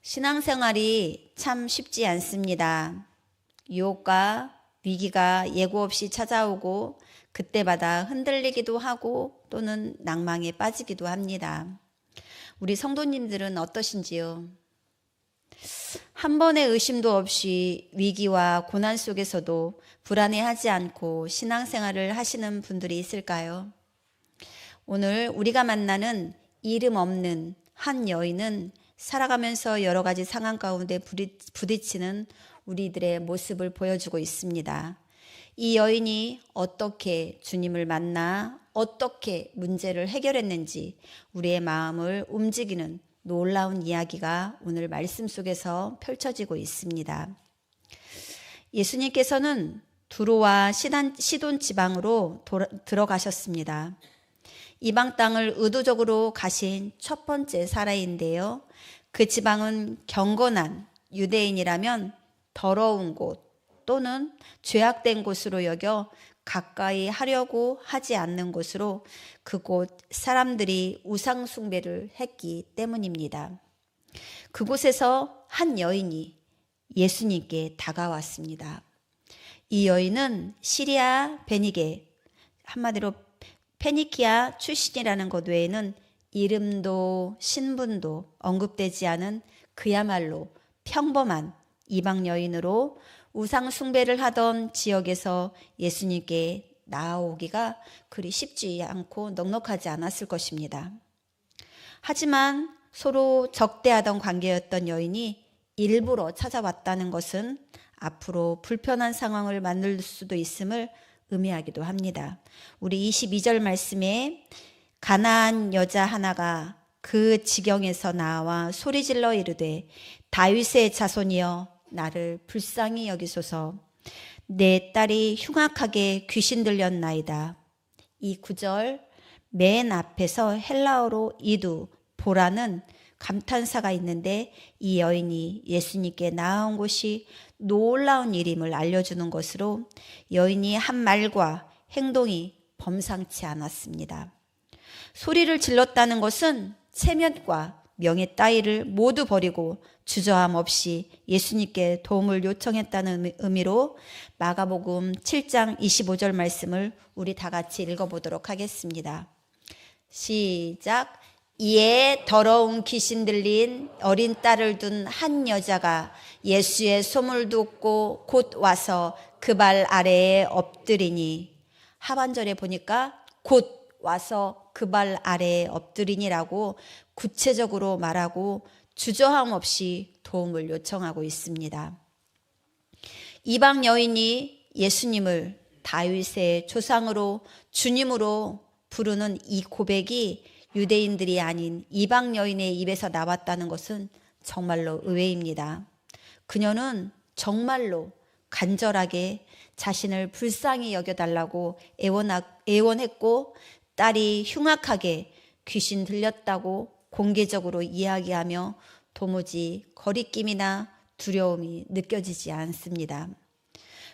신앙생활이 참 쉽지 않습니다. 유혹과 위기가 예고 없이 찾아오고 그때마다 흔들리기도 하고 또는 낭망에 빠지기도 합니다. 우리 성도님들은 어떠신지요? 한 번의 의심도 없이 위기와 고난 속에서도 불안해하지 않고 신앙생활을 하시는 분들이 있을까요? 오늘 우리가 만나는 이름 없는 한 여인은 살아가면서 여러 가지 상황 가운데 부딪히는 우리들의 모습을 보여주고 있습니다. 이 여인이 어떻게 주님을 만나 어떻게 문제를 해결했는지 우리의 마음을 움직이는 놀라운 이야기가 오늘 말씀 속에서 펼쳐지고 있습니다. 예수님께서는 두로와 시돈 지방으로 들어가셨습니다. 이방 땅을 의도적으로 가신 첫 번째 사례인데요. 그 지방은 경건한 유대인이라면 더러운 곳 또는 죄악된 곳으로 여겨 가까이 하려고 하지 않는 곳으로 그곳 사람들이 우상 숭배를 했기 때문입니다. 그곳에서 한 여인이 예수님께 다가왔습니다. 이 여인은 시리아 베니게, 한마디로 페니키아 출신이라는 것 외에는 이름도 신분도 언급되지 않은 그야말로 평범한 이방 여인으로 우상 숭배를 하던 지역에서 예수님께 나아오기가 그리 쉽지 않고 넉넉하지 않았을 것입니다. 하지만 서로 적대하던 관계였던 여인이 일부러 찾아왔다는 것은 앞으로 불편한 상황을 만들 수도 있음을 의미하기도 합니다. 우리 22절 말씀에 가나안 여자 하나가 그 지경에서 나와 소리질러 이르되 다윗의 자손이여 나를 불쌍히 여기소서. 내 딸이 흉악하게 귀신 들렸나이다. 이 구절 맨 앞에서 헬라어로 이두 보라는 감탄사가 있는데 이 여인이 예수님께 나아온 곳이 놀라운 일임을 알려주는 것으로 여인이 한 말과 행동이 범상치 않았습니다. 소리를 질렀다는 것은 체면과 명예 따위를 모두 버리고 주저함 없이 예수님께 도움을 요청했다는 의미로 마가복음 7장 25절 말씀을 우리 다 같이 읽어보도록 하겠습니다. 시작. 이에 더러운 귀신 들린 어린 딸을 둔 한 여자가 예수의 소문을 듣고 곧 와서 그 발 아래에 엎드리니, 하반절에 보니까 곧 와서 그 발 아래에 엎드리니라고 구체적으로 말하고 주저함 없이 도움을 요청하고 있습니다. 이방 여인이 예수님을 다윗의 조상으로 주님으로 부르는 이 고백이 유대인들이 아닌 이방 여인의 입에서 나왔다는 것은 정말로 의외입니다. 그녀는 정말로 간절하게 자신을 불쌍히 여겨달라고 애원했고 딸이 흉악하게 귀신 들렸다고 공개적으로 이야기하며 도무지 거리낌이나 두려움이 느껴지지 않습니다.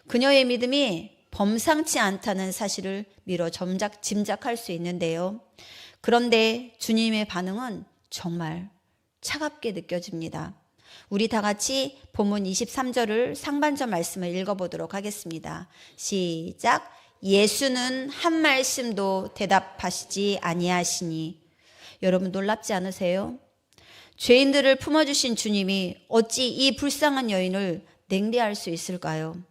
그녀의 믿음이 범상치 않다는 사실을 미뤄 짐작할 수 있는데요. 그런데 주님의 반응은 정말 차갑게 느껴집니다. 우리 다 같이 본문 23절을 상반절 말씀을 읽어보도록 하겠습니다. 시작. 예수는 한 말씀도 대답하시지 아니하시니. 여러분 놀랍지 않으세요? 죄인들을 품어주신 주님이 어찌 이 불쌍한 여인을 냉대할 수 있을까요?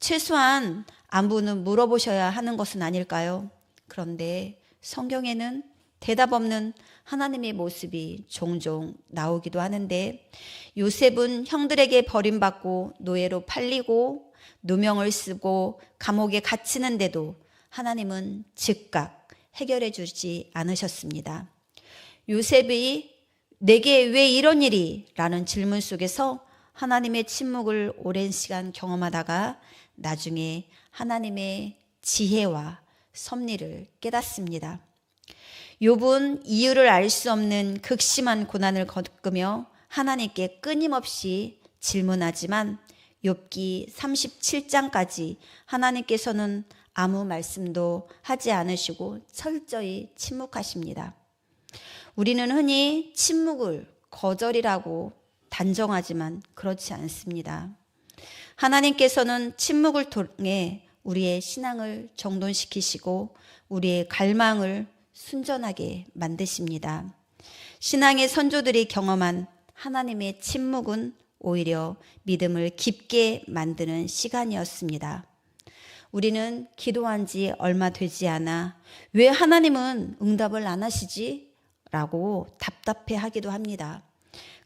최소한 안부는 물어보셔야 하는 것은 아닐까요? 그런데 성경에는 대답 없는 하나님의 모습이 종종 나오기도 하는데, 요셉은 형들에게 버림받고 노예로 팔리고 누명을 쓰고 감옥에 갇히는데도 하나님은 즉각 해결해 주지 않으셨습니다. 요셉이 내게 왜 이런 일이? 라는 질문 속에서 하나님의 침묵을 오랜 시간 경험하다가 나중에 하나님의 지혜와 섭리를 깨닫습니다. 욥은 이유를 알 수 없는 극심한 고난을 겪으며 하나님께 끊임없이 질문하지만 욥기 37장까지 하나님께서는 아무 말씀도 하지 않으시고 철저히 침묵하십니다. 우리는 흔히 침묵을 거절이라고 단정하지만 그렇지 않습니다. 하나님께서는 침묵을 통해 우리의 신앙을 정돈시키시고 우리의 갈망을 순전하게 만드십니다. 신앙의 선조들이 경험한 하나님의 침묵은 오히려 믿음을 깊게 만드는 시간이었습니다. 우리는 기도한 지 얼마 되지 않아 왜 하나님은 응답을 안 하시지? 라고 답답해 하기도 합니다.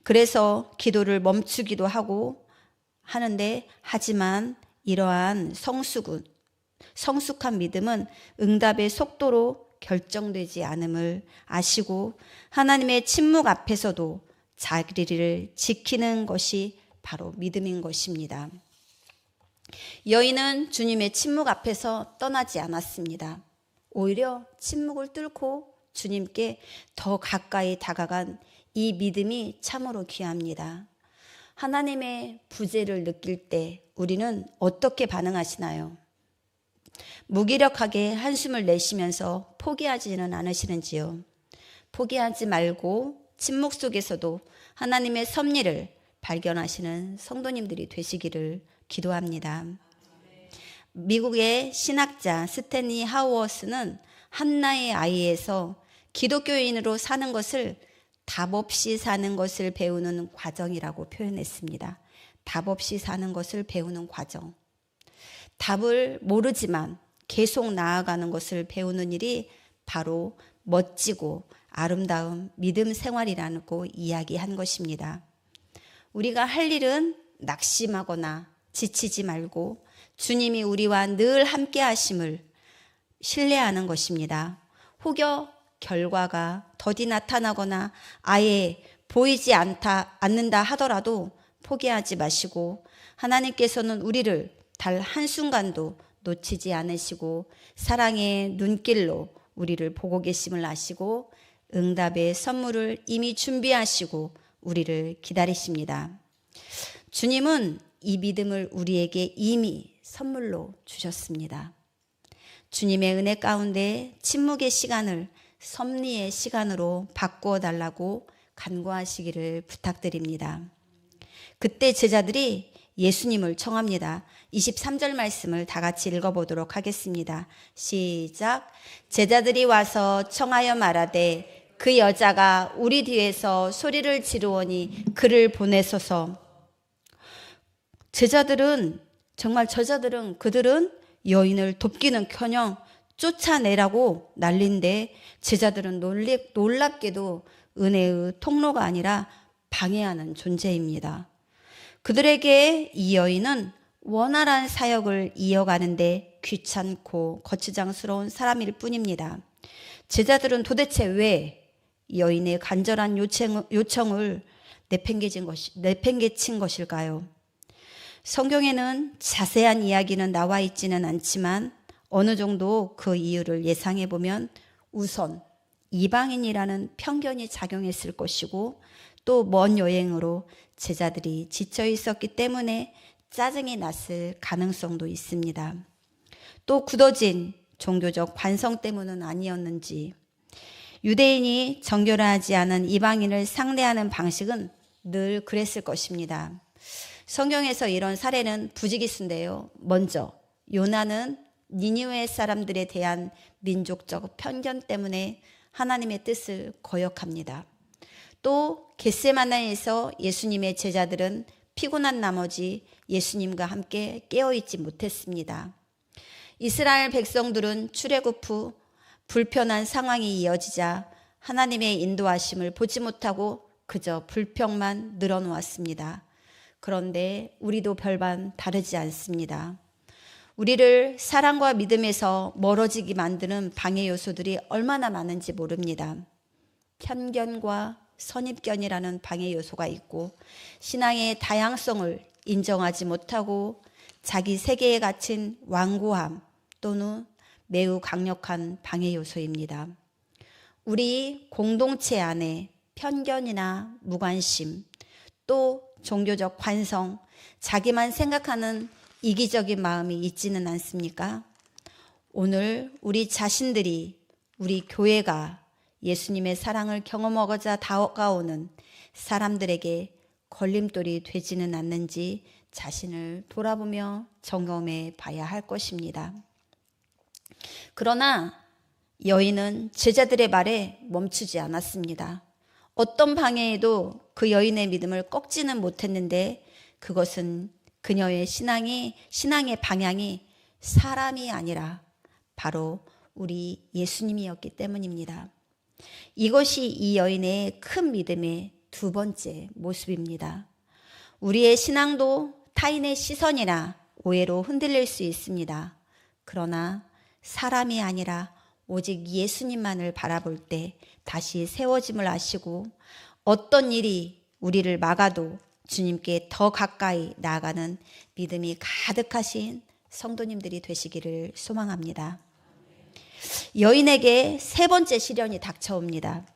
그래서 기도를 멈추기도 하고 하는데, 하지만 이러한 성숙한 믿음은 응답의 속도로 결정되지 않음을 아시고 하나님의 침묵 앞에서도 자리를 지키는 것이 바로 믿음인 것입니다. 여인은 주님의 침묵 앞에서 떠나지 않았습니다. 오히려 침묵을 뚫고 주님께 더 가까이 다가간 이 믿음이 참으로 귀합니다. 하나님의 부재를 느낄 때 우리는 어떻게 반응하시나요? 무기력하게 한숨을 내쉬면서 포기하지는 않으시는지요? 포기하지 말고 침묵 속에서도 하나님의 섭리를 발견하시는 성도님들이 되시기를 기도합니다. 미국의 신학자 스탠리 하우어스는 한나의 아이에서 기독교인으로 사는 것을 답 없이 사는 것을 배우는 과정이라고 표현했습니다. 답 없이 사는 것을 배우는 과정. 답을 모르지만 계속 나아가는 것을 배우는 일이 바로 멋지고 아름다운 믿음 생활이라고 이야기한 것입니다. 우리가 할 일은 낙심하거나 지치지 말고 주님이 우리와 늘 함께 하심을 신뢰하는 것입니다. 혹여 결과가 더디 나타나거나 아예 보이지 않는다 하더라도 포기하지 마시고 하나님께서는 우리를 단 한순간도 놓치지 않으시고 사랑의 눈길로 우리를 보고 계심을 아시고 응답의 선물을 이미 준비하시고 우리를 기다리십니다. 주님은 이 믿음을 우리에게 이미 선물로 주셨습니다. 주님의 은혜 가운데 침묵의 시간을 섭리의 시간으로 바꾸어 달라고 간구하시기를 부탁드립니다. 그때 제자들이 예수님을 청합니다. 23절 말씀을 다 같이 읽어보도록 하겠습니다. 시작. 제자들이 와서 청하여 말하되 그 여자가 우리 뒤에서 소리를 지르오니 그를 보내소서. 제자들은 그들은 여인을 돕기는커녕 쫓아내라고 난린데 제자들은 놀랍게도 은혜의 통로가 아니라 방해하는 존재입니다. 그들에게 이 여인은 원활한 사역을 이어가는데 귀찮고 거추장스러운 사람일 뿐입니다. 제자들은 도대체 왜 여인의 간절한 요청을 내팽개친 것일까요? 성경에는 자세한 이야기는 나와 있지는 않지만 어느 정도 그 이유를 예상해 보면 우선 이방인이라는 편견이 작용했을 것이고 또 먼 여행으로 제자들이 지쳐 있었기 때문에 짜증이 났을 가능성도 있습니다. 또 굳어진 종교적 관성 때문은 아니었는지 유대인이 정결하지 않은 이방인을 상대하는 방식은 늘 그랬을 것입니다. 성경에서 이런 사례는 부지기수인데요. 먼저 요나는 니느웨 사람들에 대한 민족적 편견 때문에 하나님의 뜻을 거역합니다. 또 겟세마네에서 예수님의 제자들은 피곤한 나머지 예수님과 함께 깨어있지 못했습니다. 이스라엘 백성들은 출애굽 후 불편한 상황이 이어지자 하나님의 인도하심을 보지 못하고 그저 불평만 늘어놓았습니다. 그런데 우리도 별반 다르지 않습니다. 우리를 사랑과 믿음에서 멀어지게 만드는 방해 요소들이 얼마나 많은지 모릅니다. 편견과 선입견이라는 방해 요소가 있고 신앙의 다양성을 인정하지 못하고 자기 세계에 갇힌 완고함 또는 매우 강력한 방해 요소입니다. 우리 공동체 안에 편견이나 무관심 또 종교적 관성, 자기만 생각하는 이기적인 마음이 있지는 않습니까? 오늘 우리 자신들이 우리 교회가 예수님의 사랑을 경험하고자 다가오는 사람들에게 걸림돌이 되지는 않는지 자신을 돌아보며 점검해 봐야 할 것입니다. 그러나 여인은 제자들의 말에 멈추지 않았습니다. 어떤 방해에도 그 여인의 믿음을 꺾지는 못했는데 그것은 그녀의 신앙의 방향이 사람이 아니라 바로 우리 예수님이었기 때문입니다. 이것이 이 여인의 큰 믿음의 두 번째 모습입니다. 우리의 신앙도 타인의 시선이나 오해로 흔들릴 수 있습니다. 그러나 사람이 아니라 오직 예수님만을 바라볼 때 다시 세워짐을 아시고 어떤 일이 우리를 막아도 주님께 더 가까이 나아가는 믿음이 가득하신 성도님들이 되시기를 소망합니다. 여인에게 세 번째 시련이 닥쳐옵니다.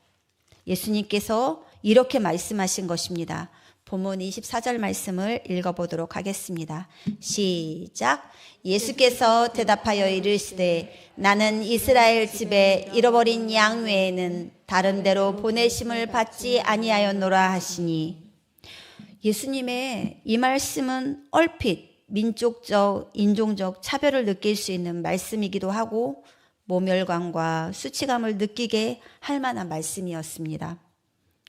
예수님께서 이렇게 말씀하신 것입니다. 본문 24절 말씀을 읽어보도록 하겠습니다. 시작. 예수께서 대답하여 이르시되 나는 이스라엘 집에 잃어버린 양 외에는 다른 데로 보내심을 받지 아니하였노라 하시니, 예수님의 이 말씀은 얼핏 민족적, 인종적 차별을 느낄 수 있는 말씀이기도 하고 모멸감과 수치감을 느끼게 할 만한 말씀이었습니다.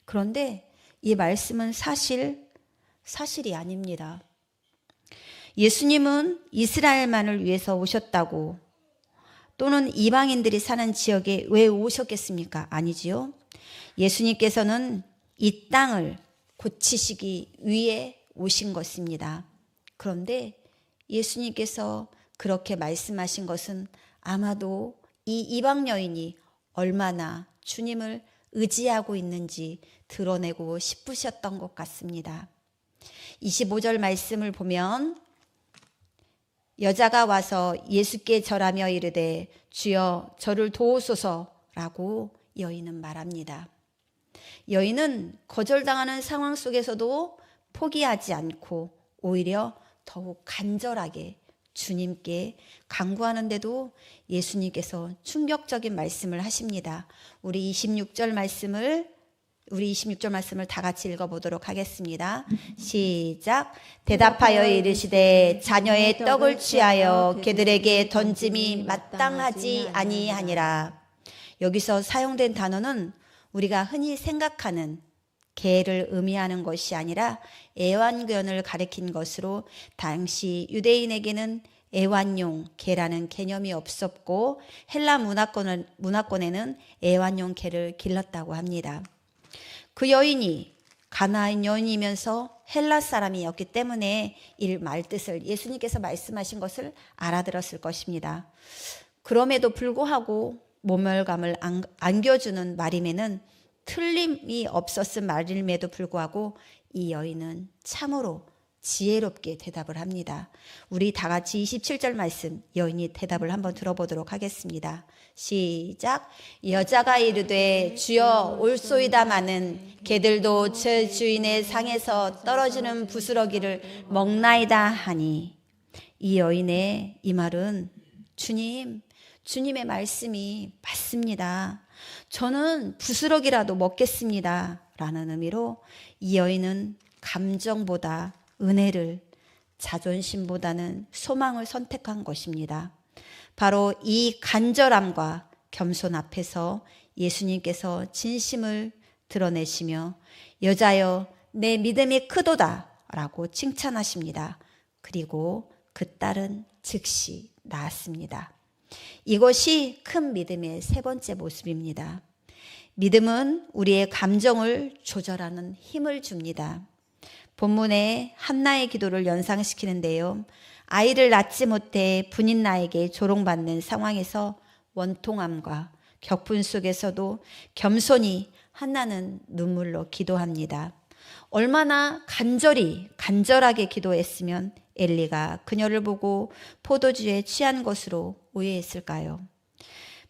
그런데 이 말씀은 사실이 아닙니다. 예수님은 이스라엘만을 위해서 오셨다고, 또는 이방인들이 사는 지역에 왜 오셨겠습니까? 아니지요. 예수님께서는 이 땅을 고치시기 위해 오신 것입니다. 그런데 예수님께서 그렇게 말씀하신 것은 아마도 이 이방 여인이 얼마나 주님을 의지하고 있는지 드러내고 싶으셨던 것 같습니다. 25절 말씀을 보면 여자가 와서 예수께 절하며 이르되 주여 저를 도우소서라고 여인은 말합니다. 여인은 거절당하는 상황 속에서도 포기하지 않고 오히려 더욱 간절하게 주님께 간구하는데도 예수님께서 충격적인 말씀을 하십니다. 우리 26절 말씀을 다 같이 읽어보도록 하겠습니다. 시작. 대답하여 이르시되 자녀의 떡을 취하여 개들에게 던짐이 마땅하지 아니하니라. 여기서 사용된 단어는 우리가 흔히 생각하는 개를 의미하는 것이 아니라 애완견을 가리킨 것으로 당시 유대인에게는 애완용 개라는 개념이 없었고 헬라 문화권에는 애완용 개를 길렀다고 합니다. 그 여인이 가나안 여인이면서 헬라 사람이었기 때문에 이 말뜻을 예수님께서 말씀하신 것을 알아들었을 것입니다. 그럼에도 불구하고 모멸감을 안겨주는 말임에는 틀림이 없었을 말임에도 불구하고 이 여인은 참으로 지혜롭게 대답을 합니다. 우리 다 같이 27절 말씀 여인이 대답을 한번 들어보도록 하겠습니다. 시작. 여자가 이르되 주여 올소이다마는 개들도 제 주인의 상에서 떨어지는 부스러기를 먹나이다 하니, 이 여인의 이 말은 주님의 말씀이 맞습니다. 저는 부스러기라도 먹겠습니다 라는 의미로 이 여인은 감정보다 은혜를, 자존심보다는 소망을 선택한 것입니다. 바로 이 간절함과 겸손 앞에서 예수님께서 진심을 드러내시며 여자여 내 믿음이 크도다 라고 칭찬하십니다. 그리고 그 딸은 즉시 나았습니다. 이것이 큰 믿음의 세 번째 모습입니다. 믿음은 우리의 감정을 조절하는 힘을 줍니다. 본문에 한나의 기도를 연상시키는데요. 아이를 낳지 못해 분인 나에게 조롱받는 상황에서 원통함과 격분 속에서도 겸손히 한나는 눈물로 기도합니다. 얼마나 간절하게 기도했으면 엘리가 그녀를 보고 포도주에 취한 것으로 오해했을까요?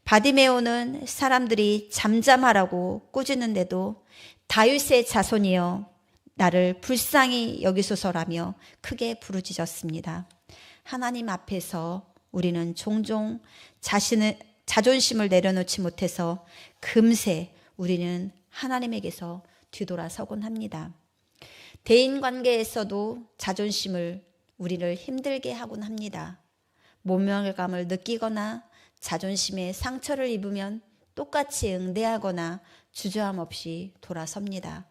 바디메오는 사람들이 잠잠하라고 꾸짖는데도 다윗의 자손이여 나를 불쌍히 여기소서라며 크게 부르짖었습니다. 하나님 앞에서 우리는 종종 자존심을 내려놓지 못해서 금세 우리는 하나님에게서 뒤돌아서곤 합니다. 대인관계에서도 자존심을 우리를 힘들게 하곤 합니다. 모멸감을 느끼거나 자존심에 상처를 입으면 똑같이 응대하거나 주저함 없이 돌아섭니다.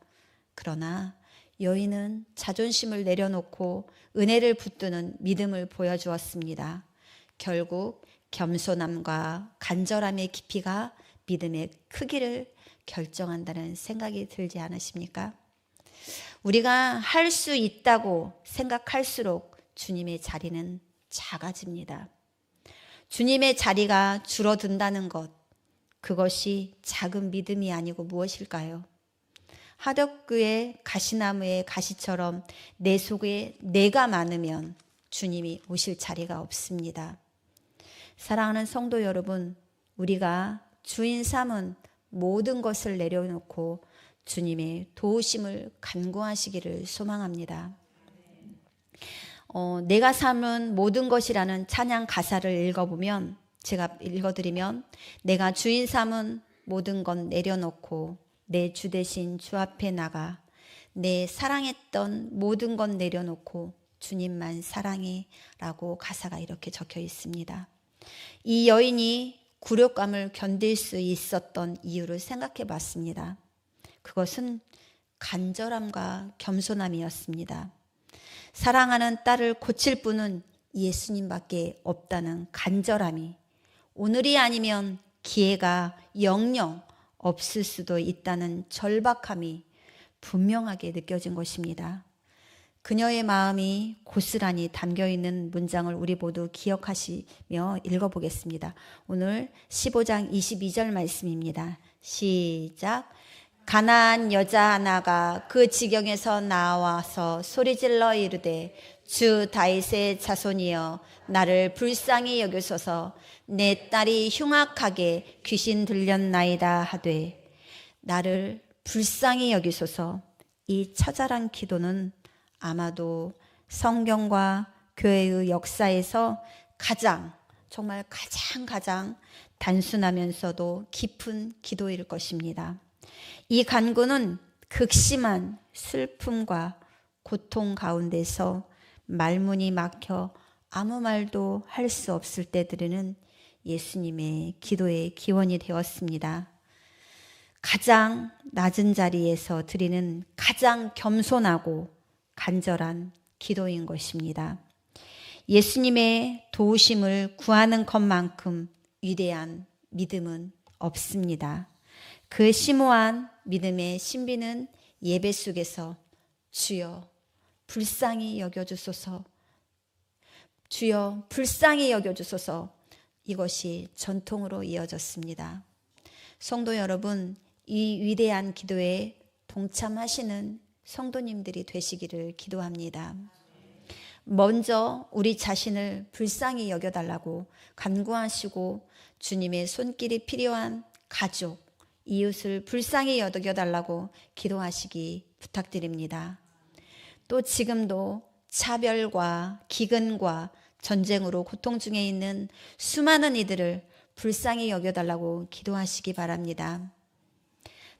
그러나 여인은 자존심을 내려놓고 은혜를 붙드는 믿음을 보여주었습니다. 결국 겸손함과 간절함의 깊이가 믿음의 크기를 결정한다는 생각이 들지 않으십니까? 우리가 할 수 있다고 생각할수록 주님의 자리는 작아집니다. 주님의 자리가 줄어든다는 것, 그것이 작은 믿음이 아니고 무엇일까요? 하덕그의 가시나무의 가시처럼 내 속에 내가 많으면 주님이 오실 자리가 없습니다. 사랑하는 성도 여러분, 우리가 주인 삼은 모든 것을 내려놓고 주님의 도우심을 간구하시기를 소망합니다. 내가 삼은 모든 것이라는 찬양 가사를 읽어보면, 제가 읽어드리면, 내가 주인 삼은 모든 건 내려놓고 내 주 대신 주 앞에 나가 내 사랑했던 모든 건 내려놓고 주님만 사랑해 라고 가사가 이렇게 적혀 있습니다. 이 여인이 굴욕감을 견딜 수 있었던 이유를 생각해 봤습니다. 그것은 간절함과 겸손함이었습니다. 사랑하는 딸을 고칠 분은 예수님밖에 없다는 간절함이, 오늘이 아니면 기회가 영영 없을 수도 있다는 절박함이 분명하게 느껴진 것입니다. 그녀의 마음이 고스란히 담겨있는 문장을 우리 모두 기억하시며 읽어보겠습니다. 오늘 15장 22절 말씀입니다. 시작. 가난한 여자 하나가 그 지경에서 나와서 소리질러 이르되 주 다윗의 자손이여 나를 불쌍히 여기소서. 내 딸이 흉악하게 귀신 들렸나이다 하되 나를 불쌍히 여기소서. 이 처절한 기도는 아마도 성경과 교회의 역사에서 정말 가장 단순하면서도 깊은 기도일 것입니다. 이 간구는 극심한 슬픔과 고통 가운데서 말문이 막혀 아무 말도 할 수 없을 때 드리는 예수님의 기도의 기원이 되었습니다. 가장 낮은 자리에서 드리는 가장 겸손하고 간절한 기도인 것입니다. 예수님의 도우심을 구하는 것만큼 위대한 믿음은 없습니다. 그 심오한 믿음의 신비는 예배 속에서 주여 불쌍히 여겨주소서, 주여 불쌍히 여겨주소서, 이것이 전통으로 이어졌습니다. 성도 여러분, 이 위대한 기도에 동참하시는 성도님들이 되시기를 기도합니다. 먼저 우리 자신을 불쌍히 여겨달라고 간구하시고 주님의 손길이 필요한 가족, 이웃을 불쌍히 여겨달라고 기도하시기 부탁드립니다. 또 지금도 차별과 기근과 전쟁으로 고통 중에 있는 수많은 이들을 불쌍히 여겨달라고 기도하시기 바랍니다.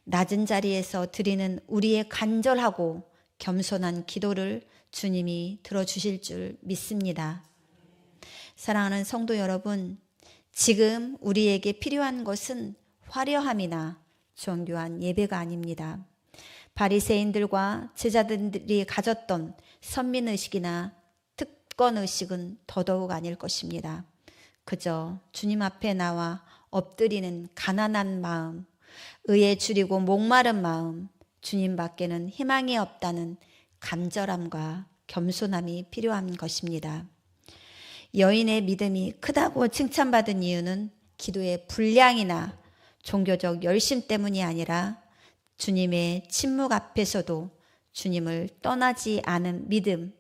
낮은 자리에서 드리는 우리의 간절하고 겸손한 기도를 주님이 들어주실 줄 믿습니다. 사랑하는 성도 여러분, 지금 우리에게 필요한 것은 화려함이나 정교한 예배가 아닙니다. 바리새인들과 제자들이 가졌던 선민의식이나 특권의식은 더더욱 아닐 것입니다. 그저 주님 앞에 나와 엎드리는 가난한 마음, 의에 줄이고 목마른 마음, 주님밖에는 희망이 없다는 간절함과 겸손함이 필요한 것입니다. 여인의 믿음이 크다고 칭찬받은 이유는 기도의 분량이나 종교적 열심 때문이 아니라 주님의 침묵 앞에서도 주님을 떠나지 않은 믿음,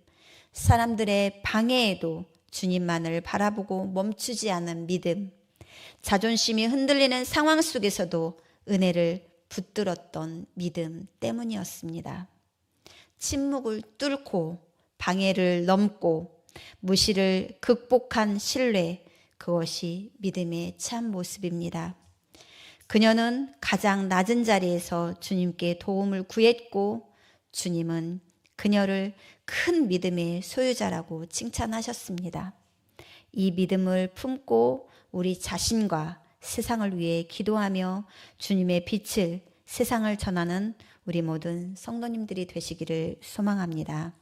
사람들의 방해에도 주님만을 바라보고 멈추지 않은 믿음, 자존심이 흔들리는 상황 속에서도 은혜를 붙들었던 믿음 때문이었습니다. 침묵을 뚫고 방해를 넘고 무시를 극복한 신뢰, 그것이 믿음의 참 모습입니다. 그녀는 가장 낮은 자리에서 주님께 도움을 구했고 주님은 그녀를 큰 믿음의 소유자라고 칭찬하셨습니다. 이 믿음을 품고 우리 자신과 세상을 위해 기도하며 주님의 빛을 세상을 전하는 우리 모든 성도님들이 되시기를 소망합니다.